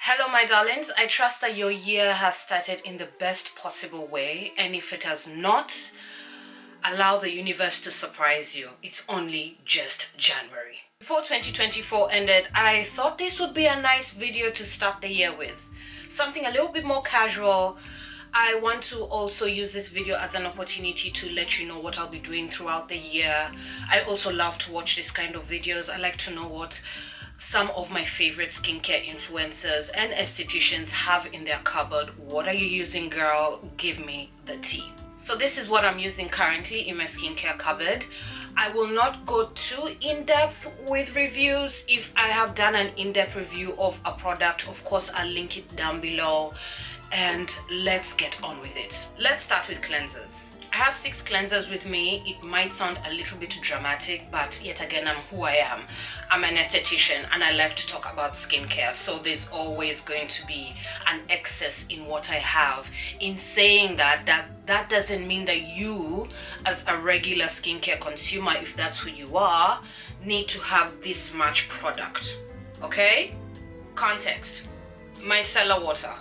Hello my darlings, I trust that your year has started in the best possible way, and if it has not, allow the universe to surprise you. It's only just January. Before 2024 ended, I thought this would be a nice video to start the year with. Something a little bit more casual. I want to also use this video as an opportunity to let you know what I'll be doing throughout the year. I also love to watch this kind of videos. I like to know what some of my favorite skincare influencers and estheticians have in their cupboard. What are you using, girl? Give me the tea. So this is what I'm using currently in my skincare cupboard. I will not go too in-depth with reviews. If I have done an in-depth review of a product, of course I'll link it down below, and let's get on with it. Let's start with cleansers. I have 6 cleansers with me. It might sound a little bit dramatic, but yet again, I'm who I am. I'm an esthetician and I like to talk about skincare, so there's always going to be an excess in what I have. In saying that doesn't mean that you, as a regular skincare consumer, if that's who you are, need to have this much product. Okay? Context. Micellar water.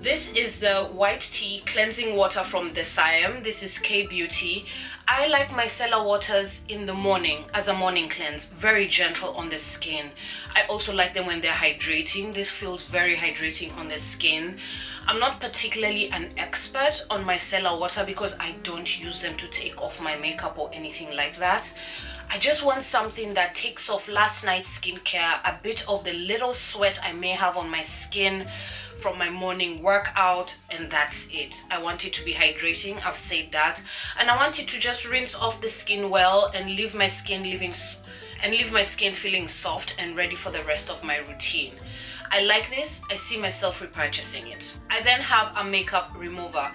This is the white tea cleansing water from the Siam. This is KBeauty. I like micellar waters in the morning as a morning cleanse. Very gentle on the skin. I also like them when they're hydrating. This feels very hydrating on the skin. I'm not particularly an expert on micellar water because I don't use them to take off my makeup or anything like that. I just want something that takes off last night's skincare, a bit of the little sweat I may have on my skin from my morning workout, and that's it. I want it to be hydrating, I've said that, and I want it to just rinse off the skin well and leave my skin feeling soft and ready for the rest of my routine. I like this. I see myself repurchasing it. I then have a makeup remover.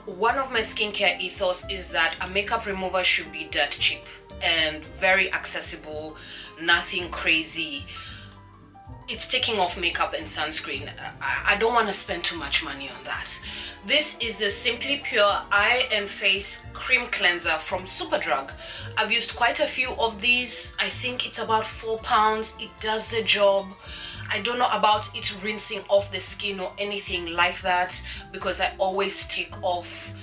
One of my skincare ethos is that a makeup remover should be dirt cheap and very accessible, nothing crazy. It's taking off makeup and sunscreen. I don't want to spend too much money on that. This is the Simply Pure Eye and Face Cream Cleanser from Superdrug. I've used quite a few of these. I think it's about £4. It does the job. I don't know about it rinsing off the skin or anything like that, because I always take off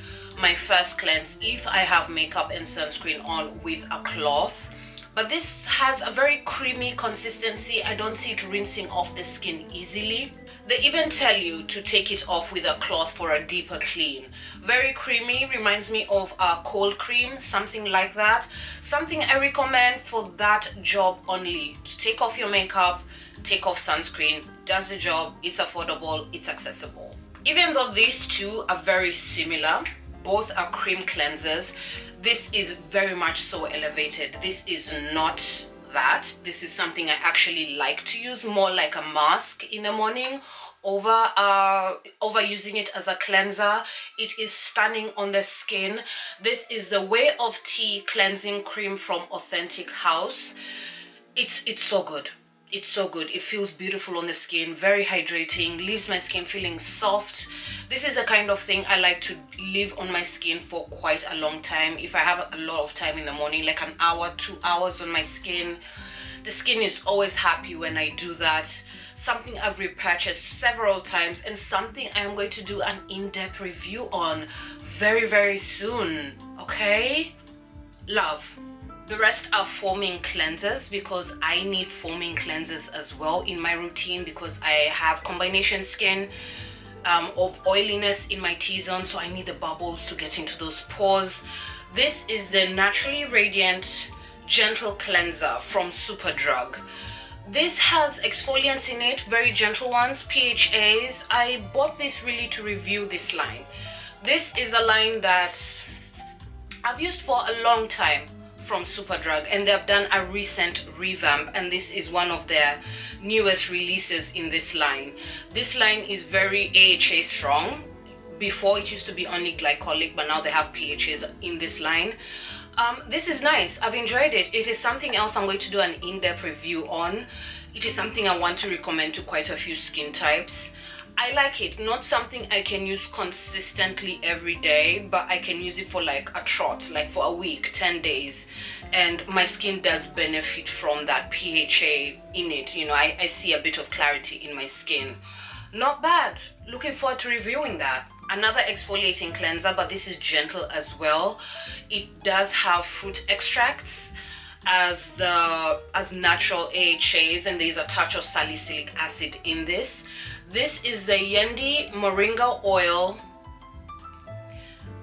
my first cleanse if I have makeup and sunscreen on with a cloth. But this has a very creamy consistency. I don't see it rinsing off the skin easily. They even tell you to take it off with a cloth for a deeper clean. Very creamy, reminds me of a cold cream, something like that. Something I recommend for that job only. To take off your makeup, take off sunscreen, does the job, it's affordable, it's accessible. Even though these two are very similar, both are cream cleansers, this is very much so elevated. This is not that. This is something I actually like to use more like a mask in the morning over using it as a cleanser. It is stunning on the skin. This is the Way of Tea cleansing cream from Authentic House. It's so good. It's so good. It feels beautiful on the skin, very hydrating, leaves my skin feeling soft. This is the kind of thing I like to leave on my skin for quite a long time. If I have a lot of time in the morning, like an hour, 2 hours on my skin, the skin is always happy when I do that. Something I've repurchased several times, and something I am going to do an in-depth review on very, very soon. Okay? Love. The rest are foaming cleansers because I need foaming cleansers as well in my routine, because I have combination skin of oiliness in my T-zone, so I need the bubbles to get into those pores. This is the Naturally Radiant Gentle Cleanser from Superdrug. This has exfoliants in it, very gentle ones, PHAs. I bought this really to review this line. This is a line that I've used for a long time from Superdrug, and they've done a recent revamp, and this is one of their newest releases in this line. This line is very AHA strong. Before it used to be only glycolic, but now they have PHAs in this line. This is nice. I've enjoyed it. It is something else I'm going to do an in-depth review on. it is something I want to recommend to quite a few skin types. I like it. Not something I can use consistently every day, but I can use it for like a trot, like for a week, 10 days. And my skin does benefit from that PHA in it. You know, I see a bit of clarity in my skin. Not bad. Looking forward to reviewing that. Another exfoliating cleanser, but this is gentle as well. It does have fruit extracts as natural AHAs, and there's a touch of salicylic acid in this. This is the Yendi Moringa Oil.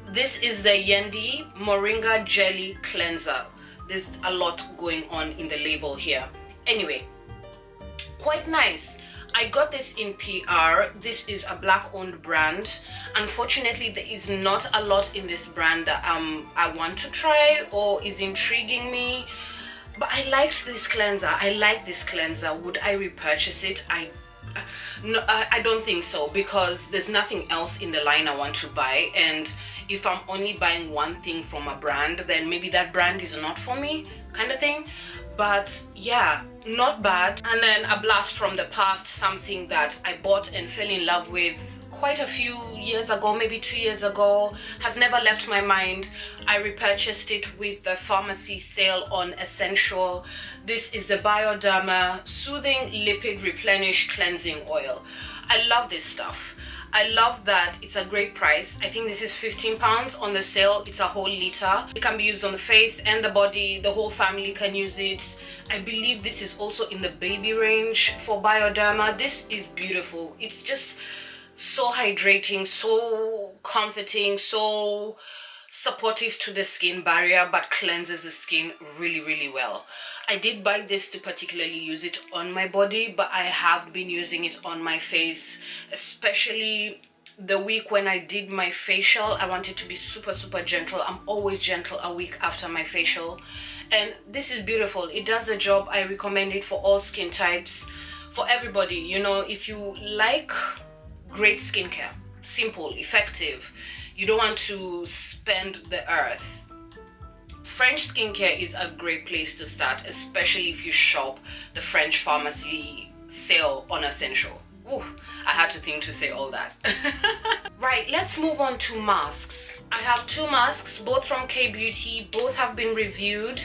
This is the Yendi Moringa Jelly Cleanser. There's a lot going on in the label here. Anyway, quite nice. I got this in PR. This is a black owned brand. Unfortunately, there is not a lot in this brand that I want to try or is intriguing me. But I liked this cleanser. I like this cleanser. Would I repurchase it? No, I don't think so, because there's nothing else in the line I want to buy, and if I'm only buying one thing from a brand, then maybe that brand is not for me, kind of thing. But yeah, not bad. And then a blast from the past, something that I bought and fell in love with quite a few years ago, maybe 2 years ago, has never left my mind. I repurchased it with the pharmacy sale on Essential. This is the Bioderma Soothing Lipid Replenish Cleansing Oil. I love this stuff. I love that it's a great price. I think this is £15 on the sale. It's a whole liter. It can be used on the face and the body. The whole family can use it. I believe this is also in the baby range for Bioderma. This is beautiful. It's just so hydrating, so comforting, so supportive to the skin barrier, but cleanses the skin really, really well. I did buy this to particularly use it on my body, but I have been using it on my face, especially the week when I did my facial. I wanted to be super, super gentle. I'm always gentle a week after my facial, and this is beautiful. It does the job. I recommend it for all skin types, for everybody. You know, if you like great skincare, simple, effective, you don't want to spend the earth, French skincare is a great place to start, especially if you shop the French pharmacy sale on Essential. Ooh, I had to think to say all that. Right, let's move on to masks. I have two masks, both from KBeauty. Both have been reviewed,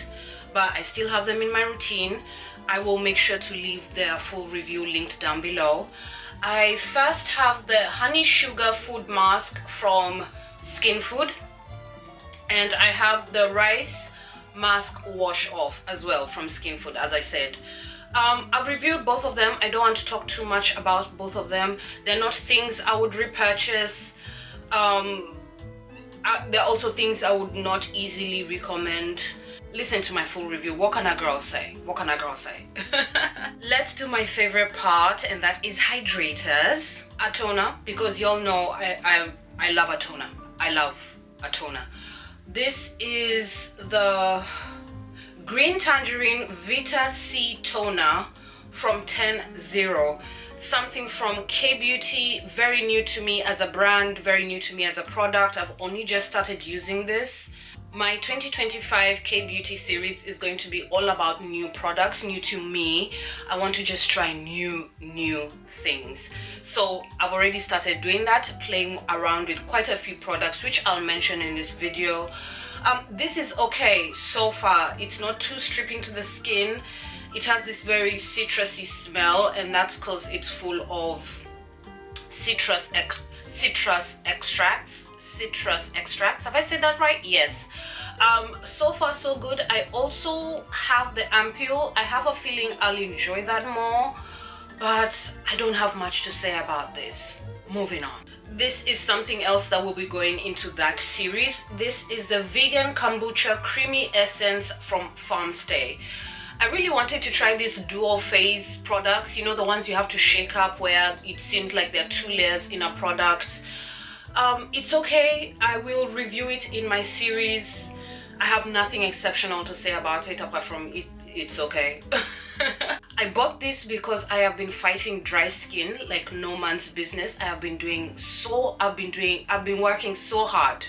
but I still have them in my routine. I will make sure to leave their full review linked down below. I first have the Honey Sugar Food Mask from Skin Food, and I have the Rice Mask Wash Off as well from Skin Food, as I said. I've reviewed both of them. I don't want to talk too much about both of them. They're not things I would repurchase. They're also things I would not easily recommend. Listen to my full review. What can a girl say? What can a girl say? Let's do my favorite part, and that is Hydrators. A toner, because y'all know I love a toner. I love a toner. This is the Green Tangerine Vita C Toner from 10-0. Something from KBeauty, very new to me as a brand, very new to me as a product. I've only just started using this. My 2025 KBeauty series is going to be all about new products, new to me. I want to just try new things. So I've already started doing that, playing around with quite a few products, which I'll mention in this video. This is okay so far. It's not too stripping to the skin. It has this very citrusy smell, and that's because it's full of citrus extracts. Have I said that right? Yes. So far so good. I also have the ampule. I have a feeling I'll enjoy that more, but I don't have much to say about this. Moving on. This is something else that will be going into that series. This is the Vegan Kombucha Creamy Essence from Farmstay. I really wanted to try these dual phase products, you know, the ones you have to shake up where it seems like there are two layers in a product. It's okay. I will review it in my series. I have nothing exceptional to say about it apart from it's okay. I bought this because I have been fighting dry skin like no man's business. I've been working so hard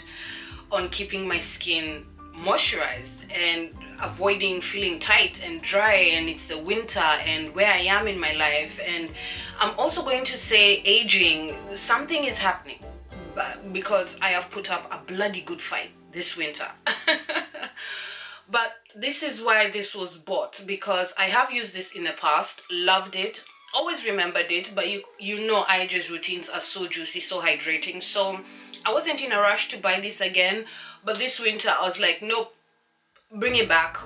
on keeping my skin moisturized, and avoiding feeling tight and dry, and it's the winter and where I am in my life, and I'm also going to say aging, something is happening because I have put up a bloody good fight this winter. But this is why this was bought, because I have used this in the past, loved it, always remembered it, but you know Ije's routines are so juicy, so hydrating, so I wasn't in a rush to buy this again. But this winter I was like, nope, bring it back,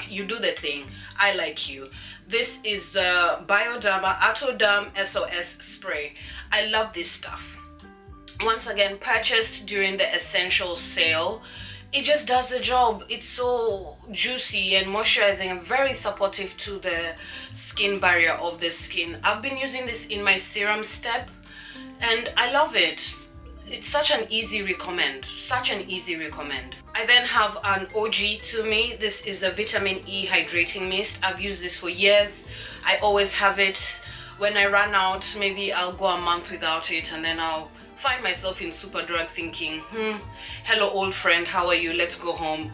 you do the thing, I like you. This is the Bioderma Atoderm SOS spray. I love this stuff. Once again, purchased during the essential sale. It just does the job. It's so juicy and moisturizing and very supportive to the skin barrier of the skin. I've been using this in my serum step and I love it. It's such an easy recommend, I then have an OG to me. This is a vitamin E hydrating mist. I've used this for years. I always have it. When I run out, maybe I'll go a month without it, and then I'll find myself in Superdrug thinking, hello old friend, how are you, let's go home.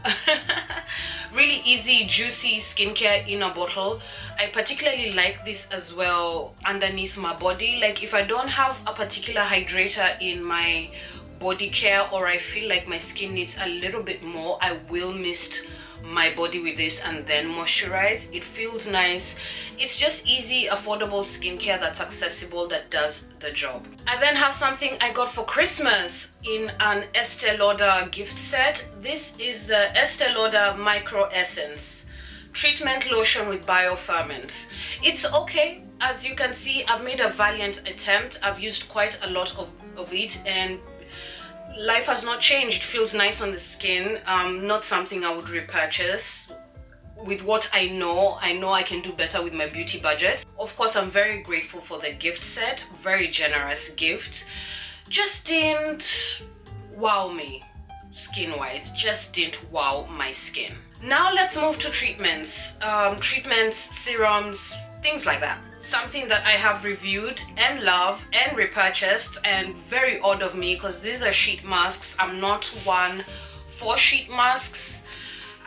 Really easy, juicy skincare in a bottle. I particularly like this as well underneath my body. Like if I don't have a particular hydrator in my body care, or I feel like my skin needs a little bit more, I will mist my body with this and then moisturize. It feels nice. It's just easy, affordable skincare that's accessible, that does the job. I then have something I got for Christmas in an Estee Lauder gift set. This is the Estee Lauder Micro Essence Treatment Lotion with Bioferment. It's okay. As you can see, I've made a valiant attempt. I've used quite a lot of it, and life has not changed. It feels nice on the skin. Not something I would repurchase. With what I know I can do better with my beauty budget. Of course, I'm very grateful for the gift set. Very generous gift. Just didn't wow me skin-wise. Just didn't wow my skin. Now let's move to treatments. Treatments, serums, things like that. Something that I have reviewed and love and repurchased, and very odd of me because these are sheet masks. I'm not one for sheet masks.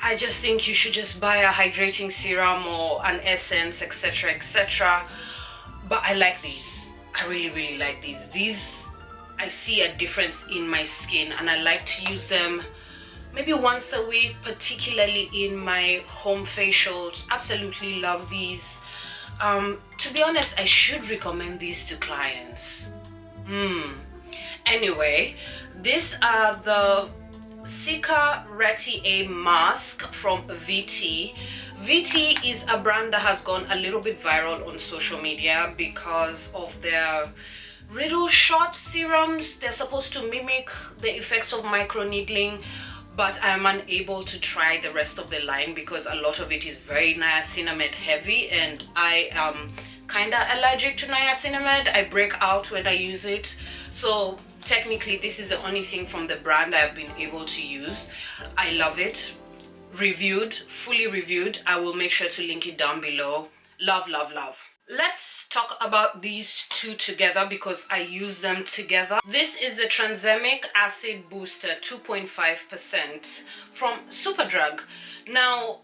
I just think you should just buy a hydrating serum or an essence, etc, etc. But I like these. I really like these. These, I see a difference in my skin, and I like to use them maybe once a week, particularly in my home facials. Absolutely love these. To be honest, I should recommend these to clients. Anyway, these are the Cica Reti-A mask from VT. VT is a brand that has gone a little bit viral on social media because of their riddle shot serums. They're supposed to mimic the effects of microneedling, but I'm unable to try the rest of the line because a lot of it is very niacinamide heavy, and I am kinda allergic to niacinamide. I break out when I use it, so technically this is the only thing from the brand I've been able to use. I love it. Reviewed, fully reviewed. I will make sure to link it down below. Love. Let's talk about these two together because I use them together. This is the Tranexamic Acid Booster 2.5% from Superdrug. Now,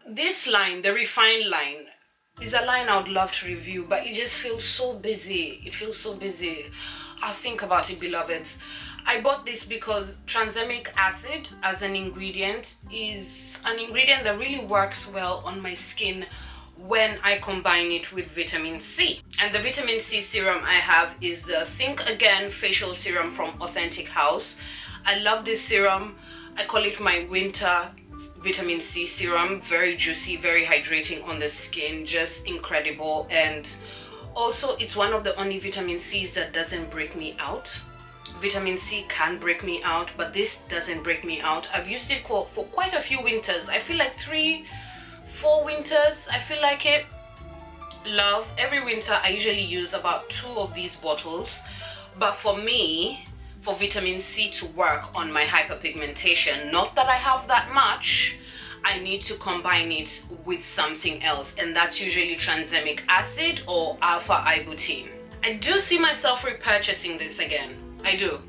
this line, the refined line, is a line I would love to review, but it just feels so busy. It feels so busy. I'll think about it, beloveds. I bought this because tranexamic acid as an ingredient is an ingredient that really works well on my skin when I combine it with vitamin C. And the vitamin C serum I have is the Think Again facial serum from Authentic House. I love this serum. I call it my winter vitamin C serum. Very juicy, very hydrating on the skin, just incredible. And also, it's one of the only vitamin C's that doesn't break me out. Vitamin C can break me out, but this doesn't break me out. I've used it for quite a few winters. I feel like 3-4 winters, I feel like it. Love. Every winter I usually use about 2 of these bottles, but for me, for vitamin C to work on my hyperpigmentation, not that I have that much, I need to combine it with something else, and that's usually tranexamic acid or alpha-ibutene. I do see myself repurchasing this again. I do.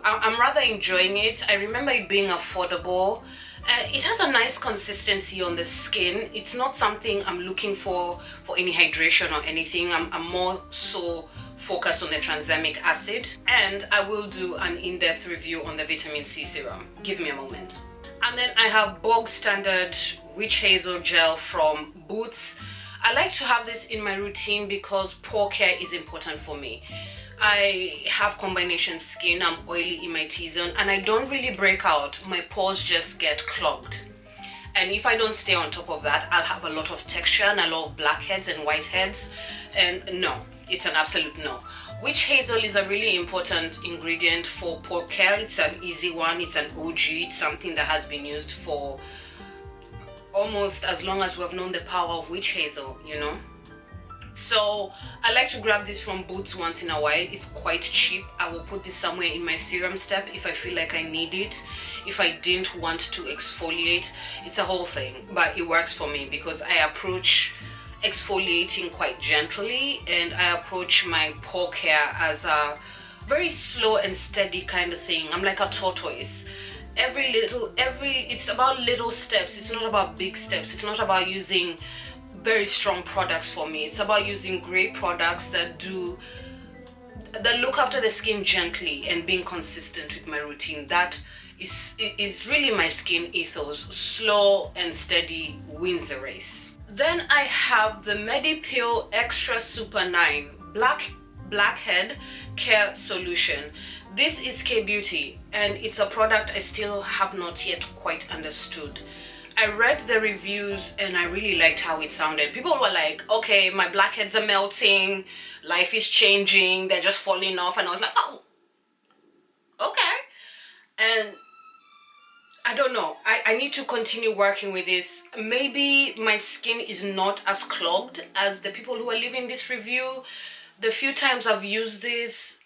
I'm rather enjoying it. I remember it being affordable, It has a nice consistency on the skin. It's not something I'm looking for any hydration or anything. I'm more so focused on the tranexamic acid, and I will do an in-depth review on the vitamin C serum. Give me a moment. And then I have bog standard witch hazel gel from Boots. I like to have this in my routine because pore care is important for me. I have combination skin, I'm oily in my T-zone, and I don't really break out. My pores just get clogged. And if I don't stay on top of that, I'll have a lot of texture and a lot of blackheads and whiteheads. And no, it's an absolute no. Witch hazel is a really important ingredient for pore care. It's an easy one, it's an OG, it's something that has been used for almost as long as we've known the power of witch hazel, you know. So I like to grab this from Boots once in a while. It's quite cheap. I will put this somewhere in my serum step if I feel like I need it. If I didn't want to exfoliate, it's a whole thing, but it works for me because I approach exfoliating quite gently, and I approach my pore care as a very slow and steady kind of thing. I'm like a tortoise. It's about little steps. It's not about big steps. It's not about using very strong products for me. It's about using great products that look after the skin gently and being consistent with my routine. That is really my skin ethos. Slow and steady wins the race. Then I have the Medipil Extra Super 9 Blackhead Care Solution. This is KBeauty, and it's a product I still have not yet quite understood. I read the reviews and I really liked how it sounded. People were like, okay, my blackheads are melting, life is changing, they're just falling off. And I was like, oh, okay. And I don't know, I need to continue working with this. Maybe my skin is not as clogged as the people who are leaving this review. The few times I've used this,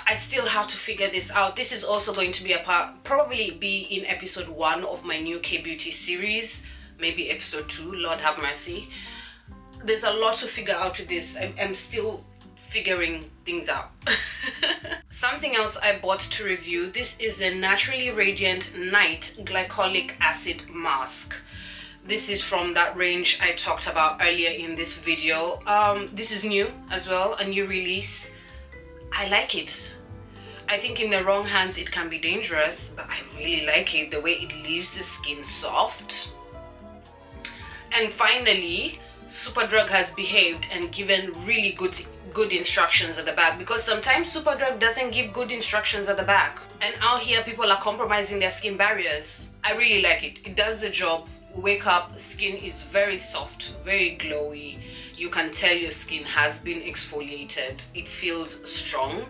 I still have to figure this out. This is also going to be probably be in episode 1 of my new KBeauty series, maybe episode 2, Lord have mercy. There's a lot to figure out with this. I'm still figuring things out. Something else I bought to review, this is a Naturally Radiant Night Glycolic Acid Mask. This is from that range I talked about earlier in this video. This is new as well, a new release. I like it. I think in the wrong hands it can be dangerous, but I really like it, the way it leaves the skin soft. And finally, Superdrug has behaved and given really good instructions at the back, because sometimes Superdrug doesn't give good instructions at the back. And out here people are compromising their skin barriers. I really like it. It does the job. Wake up, skin is very soft, very glowy. You can tell your skin has been exfoliated. It feels strong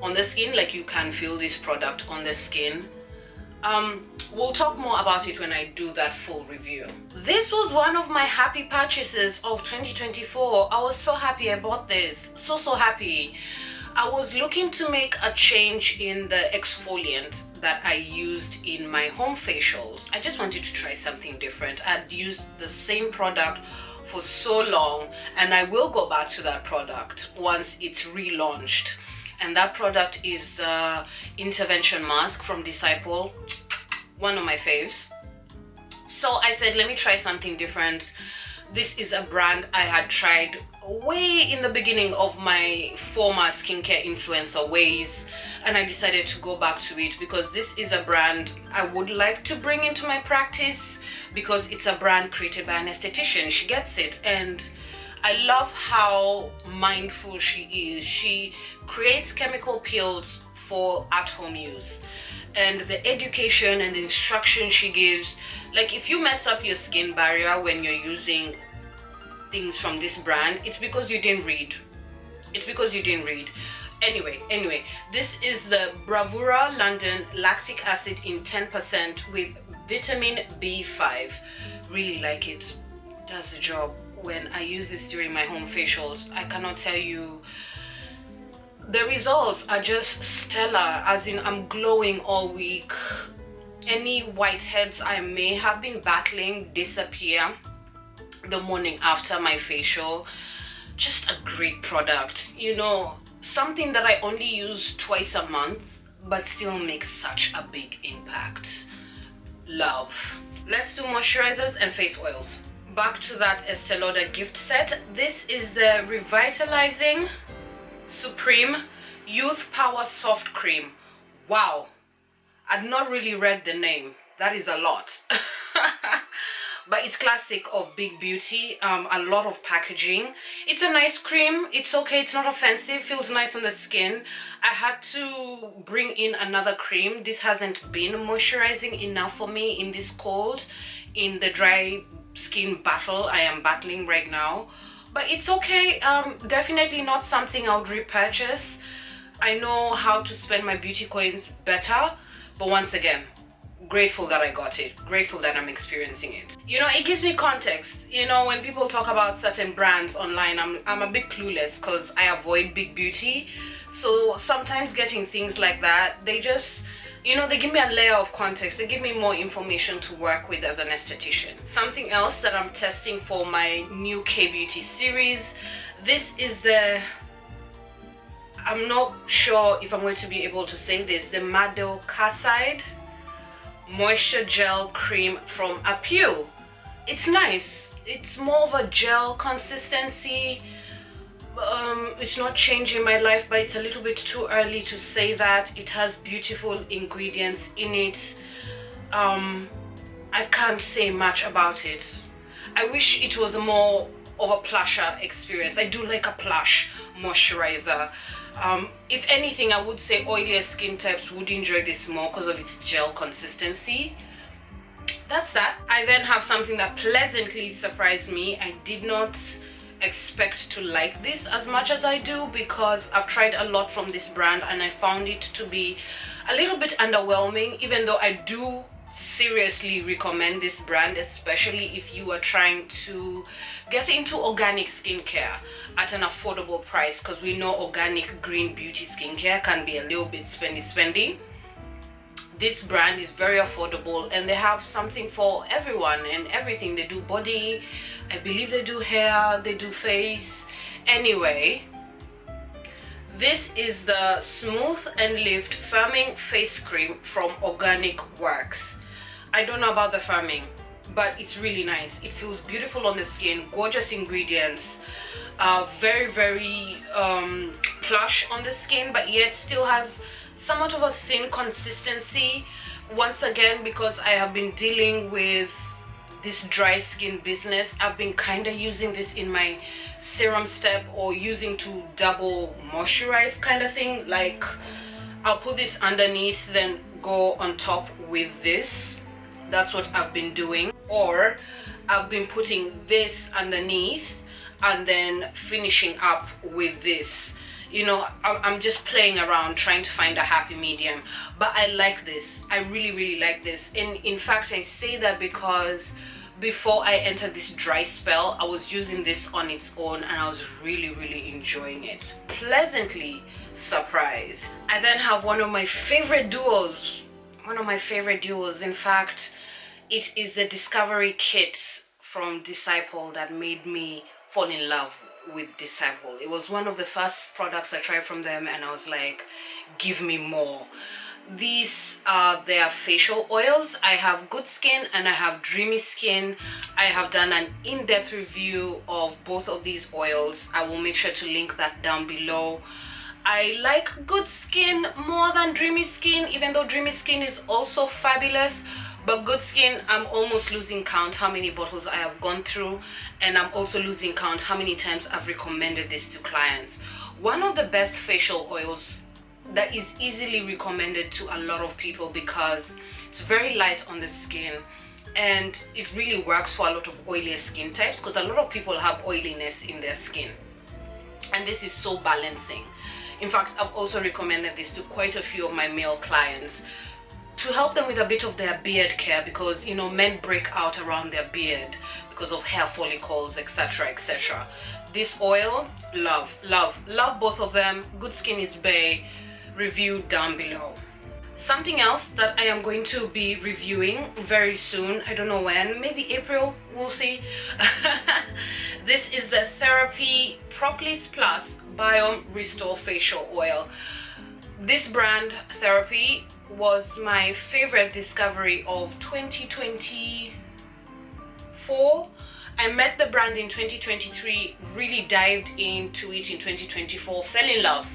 on the skin, like you can feel this product on the skin. We'll talk more about it when I do that full review. This was one of my happy purchases of 2024. I was so happy I bought this. So happy. I was looking to make a change in the exfoliant that I used in my home facials. I just wanted to try something different. I'd used the same product for so long, and I will go back to that product once it's relaunched. And that product is the Intervention Mask from Disciple, one of my faves. So I said, let me try something different. This is a brand I had tried way in the beginning of my former skincare influencer ways, and I decided to go back to it because this is a brand I would like to bring into my practice, because it's a brand created by an esthetician. She gets it, and I love how mindful she is. She creates chemical peels for at-home use, and the education and the instruction she gives, like if you mess up your skin barrier when you're using things from this brand, it's because you didn't read. Anyway, this is the Bravura London Lactic Acid in 10% with vitamin B5. Really like it. Does the job. When I use this during my home facials, I cannot tell you, the results are just stellar, as in I'm glowing all week. Any whiteheads I may have been battling disappear the morning after my facial. Just a great product, you know, something that I only use twice a month but still makes such a big impact. love. Let's do moisturizers and face oils. Back to that Estee Lauder gift set. This is the Revitalizing Supreme Youth Power Soft Cream. Wow, I'd not really read the name. That is a lot. But it's classic of Big Beauty. A lot of packaging. It's a nice cream. It's okay. It's not offensive. Feels nice on the skin. I had to bring in another cream. This hasn't been moisturizing enough for me in this cold, in the dry skin battle I am battling right now. But it's okay. Definitely not something I would repurchase. I know how to spend my beauty coins better. But once again, grateful that I got it, grateful that I'm experiencing it. You know, it gives me context. You know, when people talk about certain brands online, I'm a bit clueless because I avoid Big Beauty. So sometimes getting things like that, they just, you know, they give me a layer of context. They give me more information to work with as an esthetician. Something else that I'm testing for my new KBeauty series, this is the, I'm not sure if I'm going to be able to say this, the Madecasside Moisture Gel Cream from Apu. It's nice. It's more of a gel consistency. It's not changing my life, but it's a little bit too early to say that. It has beautiful ingredients in it. I can't say much about it. I wish it was more of a plusher experience. I do like a plush moisturizer. If anything, I would say oilier skin types would enjoy this more because of its gel consistency. That's that. I then have something that pleasantly surprised me. I did not expect to like this as much as I do because I've tried a lot from this brand and I found it to be a little bit underwhelming, even though I do seriously recommend this brand, especially if you are trying to get into organic skincare at an affordable price, because we know organic green beauty skincare can be a little bit spendy. This brand is very affordable and they have something for everyone and everything. They do body, I believe they do hair, they do face. Anyway, this is the Smooth and Lift Firming Face Cream from Organic Works. I don't know about the firming, but it's really nice. It feels beautiful on the skin, gorgeous ingredients, very plush on the skin, but yet still has somewhat of a thin consistency. Once again, because I have been dealing with this dry skin business, I've been kind of using this in my serum step or using to double moisturize kind of thing. Like I'll put this underneath, then go on top with this. That's what I've been doing. Or I've been putting this underneath and then finishing up with this. You know, I'm just playing around trying to find a happy medium, but I like this. I really like this. And in fact, I say that because before I entered this dry spell, I was using this on its own and I was really enjoying it. Pleasantly surprised. I then have one of my favorite duos. In fact, it is the Discovery Kit from Disciple that made me fall in love with Disciple. It was one of the first products I tried from them and I was like, give me more. These are their facial oils. I have Good Skin and I have Dreamy Skin. I have done an in-depth review of both of these oils. I will make sure to link that down below. I like Good Skin more than Dreamy Skin, even though Dreamy Skin is also fabulous. But Good Skin, I'm almost losing count how many bottles I have gone through, and I'm also losing count how many times I've recommended this to clients. One of the best facial oils that is easily recommended to a lot of people because it's very light on the skin and it really works for a lot of oilier skin types, because a lot of people have oiliness in their skin and this is so balancing. In fact, I've also recommended this to quite a few of my male clients to help them with a bit of their beard care, because you know, men break out around their beard because of hair follicles, etc. This oil, love both of them. Good Skin is bae. Review down below. Something else that I am going to be reviewing very soon, I don't know when, maybe April, we'll see. This is the Therapy Propolis Plus Biome Restore Facial Oil. This brand, Therapy, was my favorite discovery of 2024. I met the brand in 2023, really dived into it in 2024, fell in love.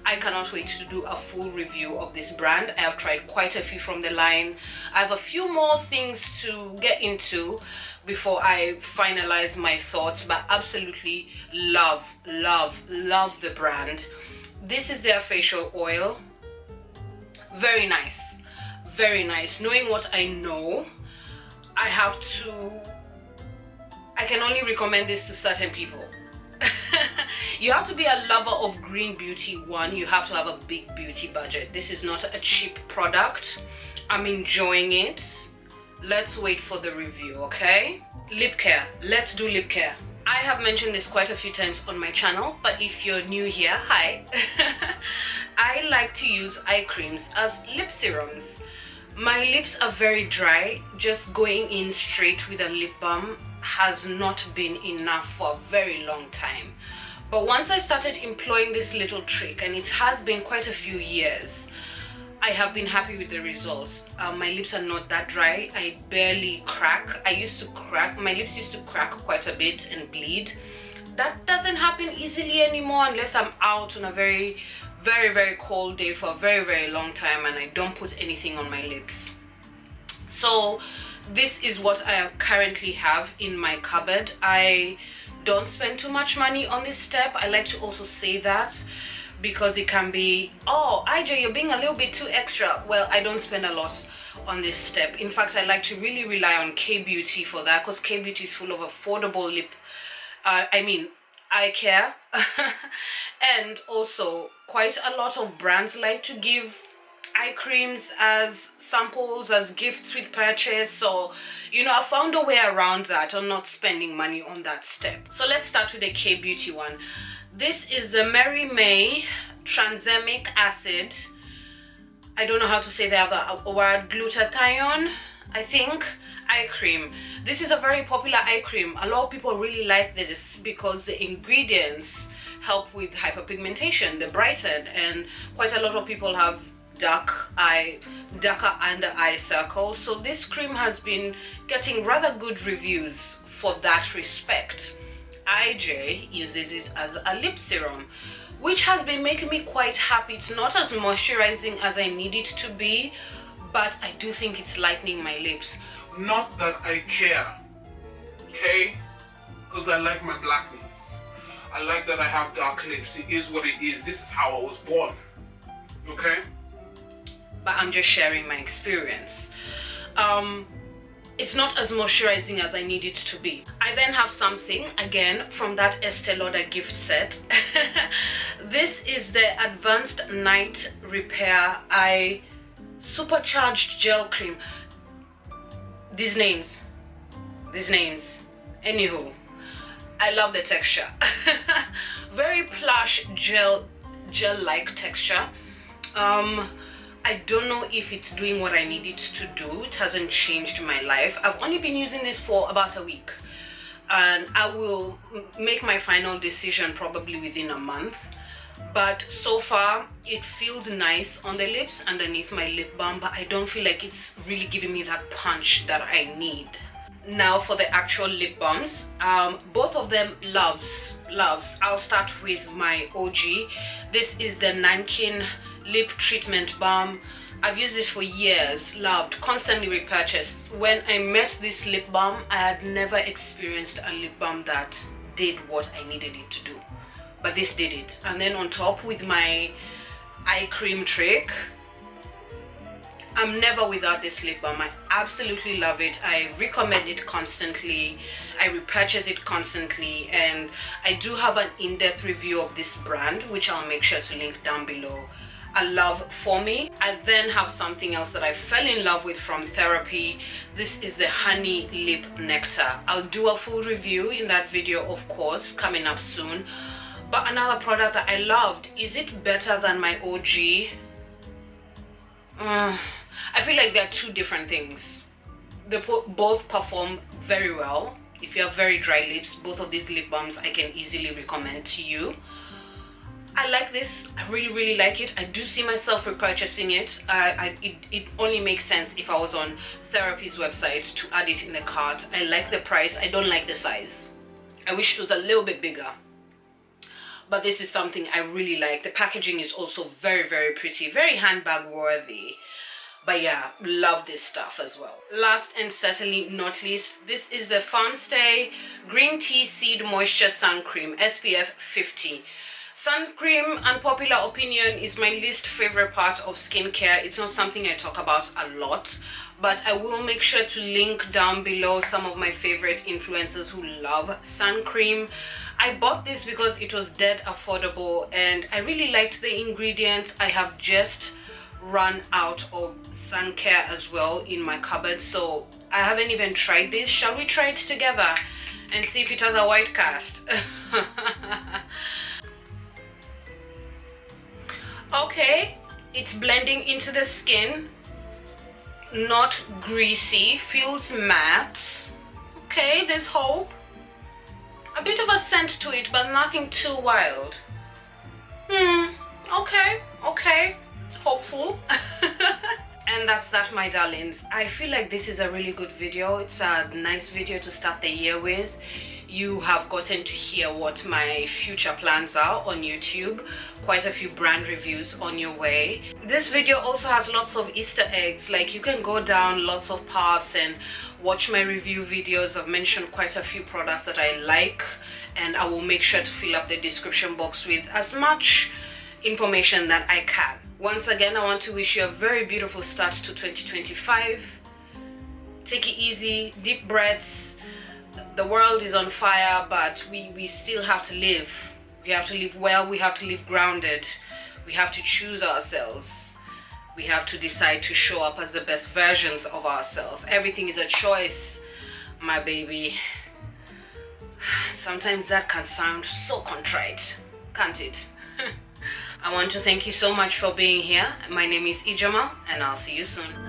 I cannot wait to do a full review of this brand. I have tried quite a few from the line. I have a few more things to get into before I finalize my thoughts, but absolutely love the brand. This is their facial oil. Very nice, very nice. Knowing what I know, I can only recommend this to certain people. You have to be a lover of green beauty. One, you have to have a big beauty budget. This is not a cheap product. I'm enjoying it. Let's wait for the review, okay? Lip care. Let's do lip care. I have mentioned this quite a few times on my channel, but if you're new here, hi. I like to use eye creams as lip serums. My lips are very dry. Just going in straight with a lip balm has not been enough for a very long time. But once I started employing this little trick, and it has been quite a few years, I have been happy with the results. My lips are not that dry. I barely crack. My lips used to crack quite a bit and bleed. That doesn't happen easily anymore unless I'm out on a very cold day for a very long time and I don't put anything on my lips. So this is what I currently have in my cupboard. I don't spend too much money on this step. I like to also say that, because it can be, oh, Ije, you're being a little bit too extra. Well, I don't spend a lot on this step. In fact, I like to really rely on KBeauty for that, because KBeauty is full of affordable eye care. And also quite a lot of brands like to give eye creams as samples, as gifts with purchase. So, you know, I found a way around that. I'm not spending money on that step. So let's start with the KBeauty one. This is the Mary May Tranexamic Acid. I don't know how to say the other word. Glutathione, I think. Eye cream. This is a very popular eye cream. A lot of people really like this because the ingredients help with hyper-pigmentation. They brighten, and quite a lot of people have darker under eye circles. So this cream has been getting rather good reviews for that respect. Ije uses it as a lip serum, which has been making me quite happy. It's not as moisturizing as I need it to be, but I do think it's lightening my lips. Not that I care, okay? Because I like my blackness. I like that I have dark lips. It is what it is. This is how I was born, okay? But I'm just sharing my experience. It's not as moisturizing as I need it to be. I then have something, again, from that Estee Lauder gift set. This is the Advanced Night Repair Eye Supercharged Gel Cream. These names. Anywho, I love the texture. Very plush gel-like texture. I don't know if it's doing what I need it to do. It hasn't changed my life. I've only been using this for about a week, and I will make my final decision probably within a month. But so far it feels nice on the lips underneath my lip balm, but I don't feel like it's really giving me that punch that I need. Now for the actual lip balms, both of them loves. I'll start with my OG. This is the Nankin Lip Treatment Balm. I've used this for years, loved, constantly repurchased. When I met this lip balm, I had never experienced a lip balm that did what I needed it to do, but this did it. And then on top with my eye cream trick, I'm never without this lip balm. I absolutely love it. I recommend it constantly. I repurchase it constantly, and I do have an in-depth review of this brand, which I'll make sure to link down below. A love for me. I then have something else that I fell in love with from therapy. This is the Honey Lip Nectar. I'll do a full review in that video, of course, coming up soon. But another product that I loved. Is it better than my OG? I feel like they're two different things. They both perform very well. If you have very dry lips, both of these lip balms I can easily recommend to you. I like this. I really like it. I do see myself repurchasing it. It only makes sense if I was on Therapy's website to add it in the cart. I like the price. I don't like the size. I wish it was a little bit bigger. But this is something I really like. The packaging is also very pretty, very handbag worthy. But yeah, love this stuff as well. Last and certainly not least, this is the Farm Stay Green Tea Seed Moisture Sun Cream SPF 50. Sun cream, unpopular opinion, is my least favorite part of skincare. It's not something I talk about a lot, but I will make sure to link down below some of my favorite influencers who love sun cream. I bought this because it was dead affordable and I really liked the ingredients. I have just run out of sun care as well in my cupboard, so I haven't even tried this. Shall we try it together and see if it has a white cast? Okay, it's blending into the skin, not greasy, feels matte. Okay, there's hope. A bit of a scent to it, but nothing too wild. Okay, hopeful. And that's that, my darlings. I feel like this is a really good video. It's a nice video to start the year with. You have gotten to hear what my future plans are on YouTube. Quite a few brand reviews on your way. This video also has lots of Easter eggs. Like, you can go down lots of paths and watch my review videos. I've mentioned quite a few products that I like, and I will make sure to fill up the description box with as much information that I can. Once again, I want to wish you a very beautiful start to 2025. Take it easy, deep breaths. The world is on fire, but we still have to live. We have to live well, we have to live grounded. We have to choose ourselves. We have to decide to show up as the best versions of ourselves. Everything is a choice, my baby. Sometimes that can sound so contrite, can't it? I want to thank you so much for being here. My name is Ijeoma, and I'll see you soon.